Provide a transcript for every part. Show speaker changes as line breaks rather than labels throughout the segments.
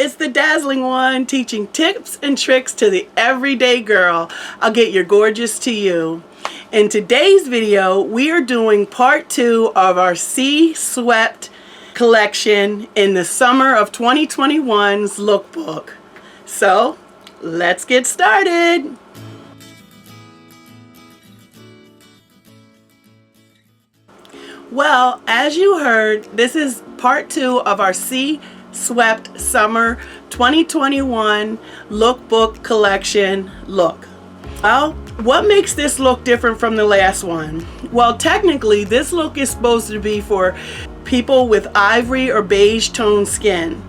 it's the Dazzling One, teaching tips and tricks to the everyday girl. I'll get your gorgeous to you. In today's video, we are doing part 2 of our Sea Swept collection in the summer of 2021's lookbook. So, let's get started. Well, as you heard, this is part 2 of our Sea Swept Summer 2021 Lookbook Collection look. Well, what makes this look different from the last one? Well, technically, this look is supposed to be for people with ivory or beige tone skin.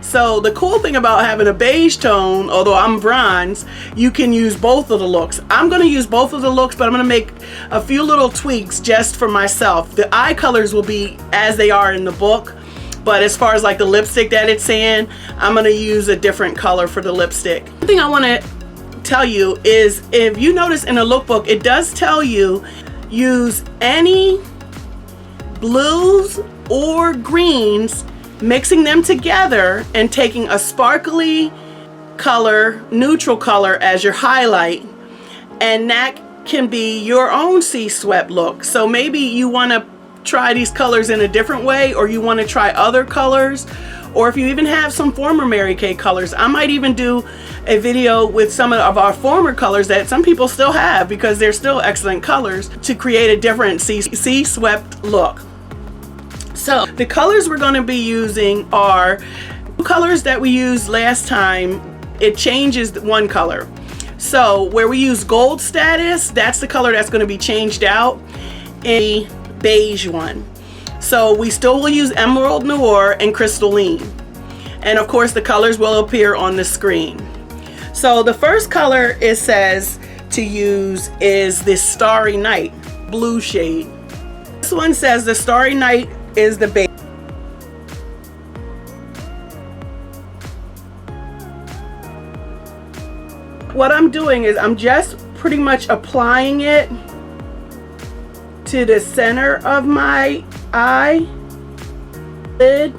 So the cool thing about having a beige tone, although I'm bronze, you can use both of the looks. I'm going to use both of the looks, but I'm going to make a few little tweaks just for myself. The eye colors will be as they are in the book, but as far as like the lipstick that it's in, I'm going to use a different color for the lipstick. One thing I want to tell you is, if you notice in the lookbook, it does tell you use any blues or greens, mixing them together and taking a sparkly color, neutral color as your highlight, and that can be your own sea swept look. So maybe you want to try these colors in a different way, or you want to try other colors, or if you even have some former Mary Kay colors. I might even do a video with some of our former colors that some people still have because they're still excellent colors, to create a different sea swept look. So the colors we're going to be using are colors that we used last time. It changes one color. So where we use gold status, that's the color that's going to be changed out in a beige one. So we still will use Emerald Noir and Crystalline. And of course the colors will appear on the screen. So the first color it says to use is this Starry Night blue shade. This one says the Starry Night is the beige. What I'm doing is I'm just pretty much applying it to the center of my eye lid.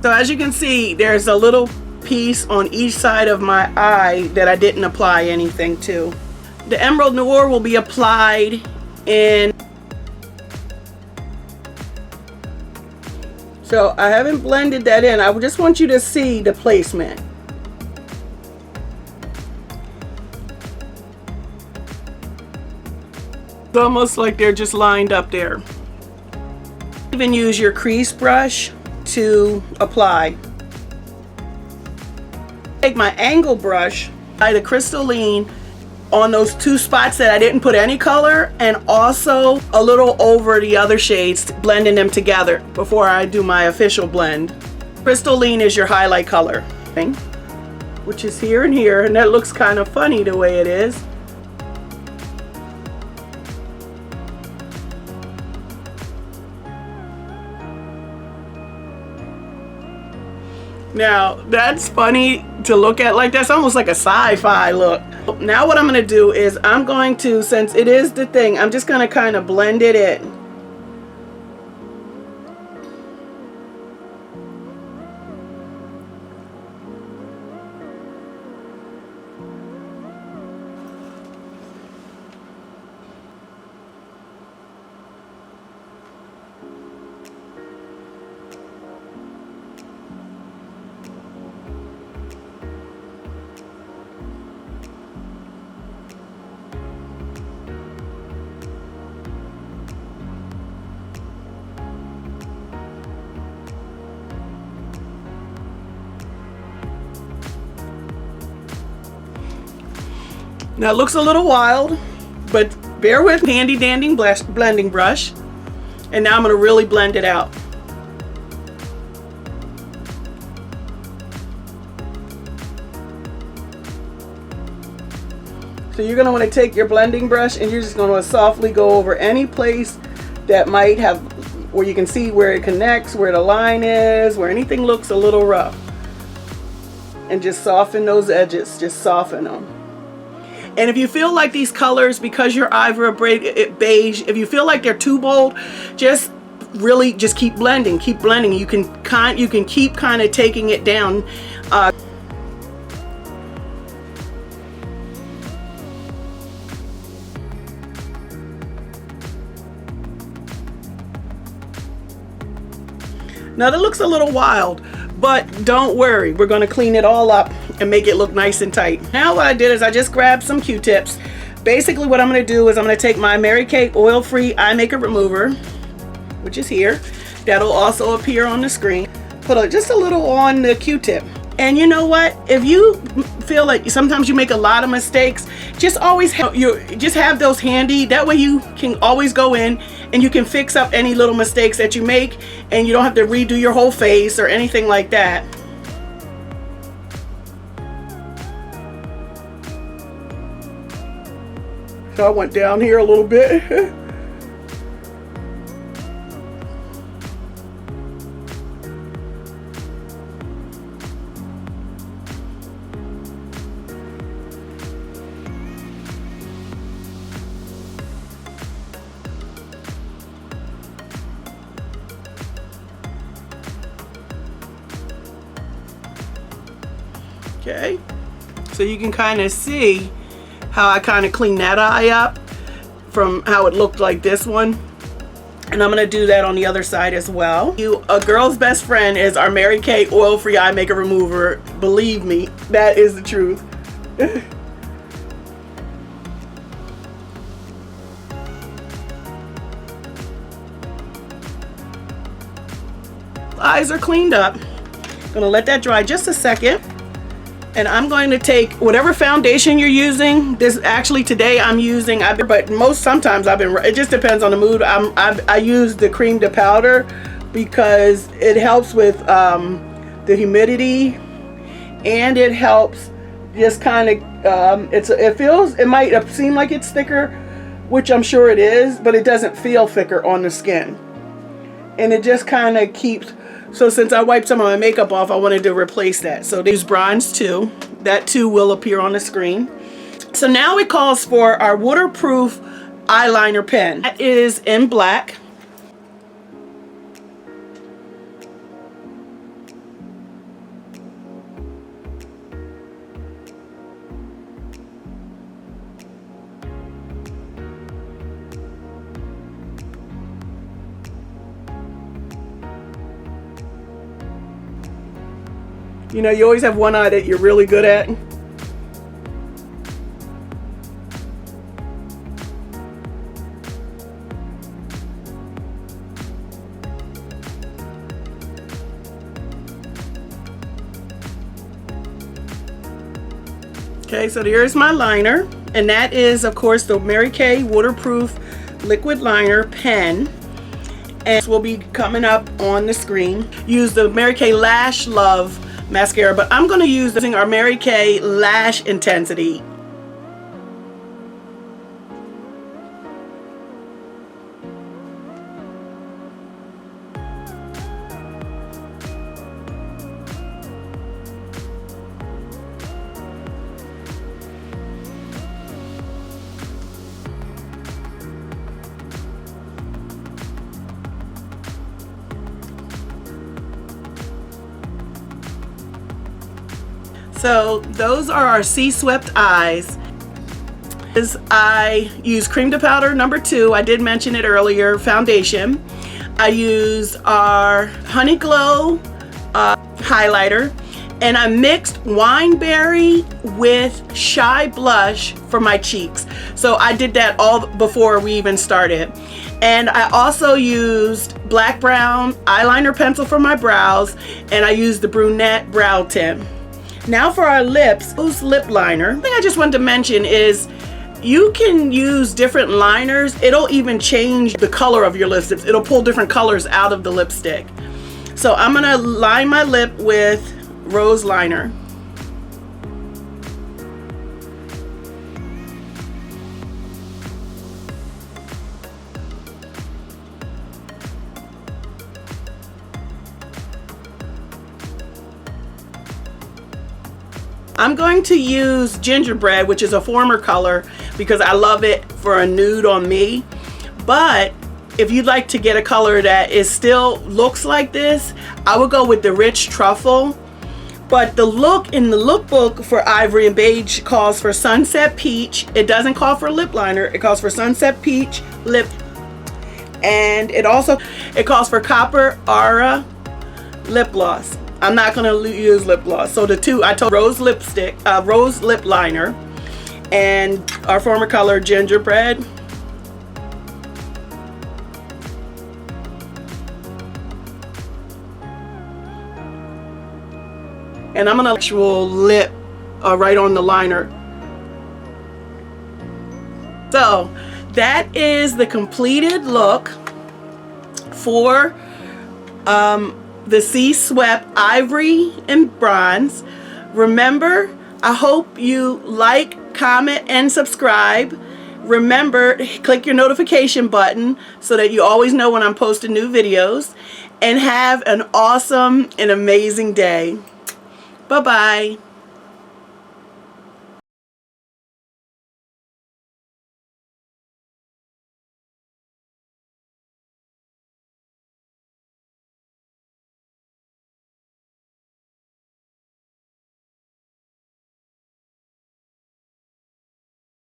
So as you can see, there's a little piece on each side of my eye that I didn't apply anything to. The Emerald Noir will be applied in. So I haven't blended that in. I just want you to see the placement. It's almost like they're just lined up there. Even use your crease brush to apply. Take my angle brush, apply the Crystalline on those two spots that I didn't put any color, and also a little over the other shades, blending them together before I do my official blend. Crystalline is your highlight color, which is here and here, and that looks kind of funny the way it is. Now that's funny to look at like that's almost like a sci-fi look. Now what I'm going to do is I'm going to, since it is the thing, I'm just going to kind of blend it in. Now it looks a little wild, but bear with me. Handy dandy blending brush, and now I'm going to really blend it out. So you're going to want to take your blending brush and you're just going to softly go over any place that might have, where you can see where it connects, where the line is, where anything looks a little rough, and just soften those edges. Just soften them. And if you feel like these colors, because your ivory or beige, if you feel like they're too bold, just really just keep blending, keep blending. You can keep kind of taking it down. Now that looks a little wild, but don't worry, we're going to clean it all up and make it look nice and tight. Now what I did is I just grabbed some Q-tips. Basically what I'm going to do is I'm going to take my Mary Kay oil-free eye makeup remover, which is here. That'll also appear on the screen. Put just a little on the Q-tip. And you know what? If you feel like sometimes you make a lot of mistakes, just always have those handy. That way you can always go in and you can fix up any little mistakes that you make, and you don't have to redo your whole face or anything like that. So I went down here a little bit. Okay, so you can kind of see how I kind of clean that eye up from how it looked like this one. And I'm going to do that on the other side as well. A girl's best friend is our Mary Kay oil-free eye makeup remover. Believe me, that is the truth. Eyes are cleaned up. I'm going to let that dry just a second. And I'm going to take whatever foundation you're using. This actually today I'm using, but sometimes it just depends on the mood. I use the cream to powder because it helps with the humidity, and it helps just kind of, it might seem like it's thicker, which I'm sure it is, but it doesn't feel thicker on the skin. And it just kind of keeps. So since I wiped some of my makeup off, I wanted to replace that. So they use bronze too. That too will appear on the screen. So now it calls for our waterproof eyeliner pen. That is in black. You know, you always have one eye that you're really good at. Okay, so here's my liner, and that is, of course, the Mary Kay waterproof liquid liner pen. And this will be coming up on the screen. Use the Mary Kay Lash Love mascara, but I'm going to use our Mary Kay Lash Intensity. So those are our C-swept eyes. I use cream to powder number 2. I did mention it earlier. Foundation. I used our Honey Glow highlighter, and I mixed Wineberry with Shy Blush for my cheeks. So I did that all before we even started. And I also used black brown eyeliner pencil for my brows, and I used the brunette brow tint. Now for our lips, loose lip liner. The thing I just wanted to mention is you can use different liners. It'll even change the color of your lipsticks. It'll pull different colors out of the lipstick. So I'm gonna line my lip with rose liner. I'm going to use gingerbread, which is a former color, because I love it for a nude on me. But if you'd like to get a color that is still looks like this, I would go with the rich truffle. But the look in the lookbook for Ivory and Beige calls for Sunset Peach. It doesn't call for lip liner. It calls for Sunset Peach lip. And it calls for Copper Aura lip gloss. I'm not going to use lip gloss. So the two, I told rose lipstick, rose lip liner, and our former color gingerbread. And I'm gonna actual lip right on the liner. So that is the completed look for the C Swept Ivory and Bronze. Remember, I hope you like, comment, and subscribe. Remember, click your notification button so that you always know when I'm posting new videos. And have an awesome and amazing day. Bye-bye.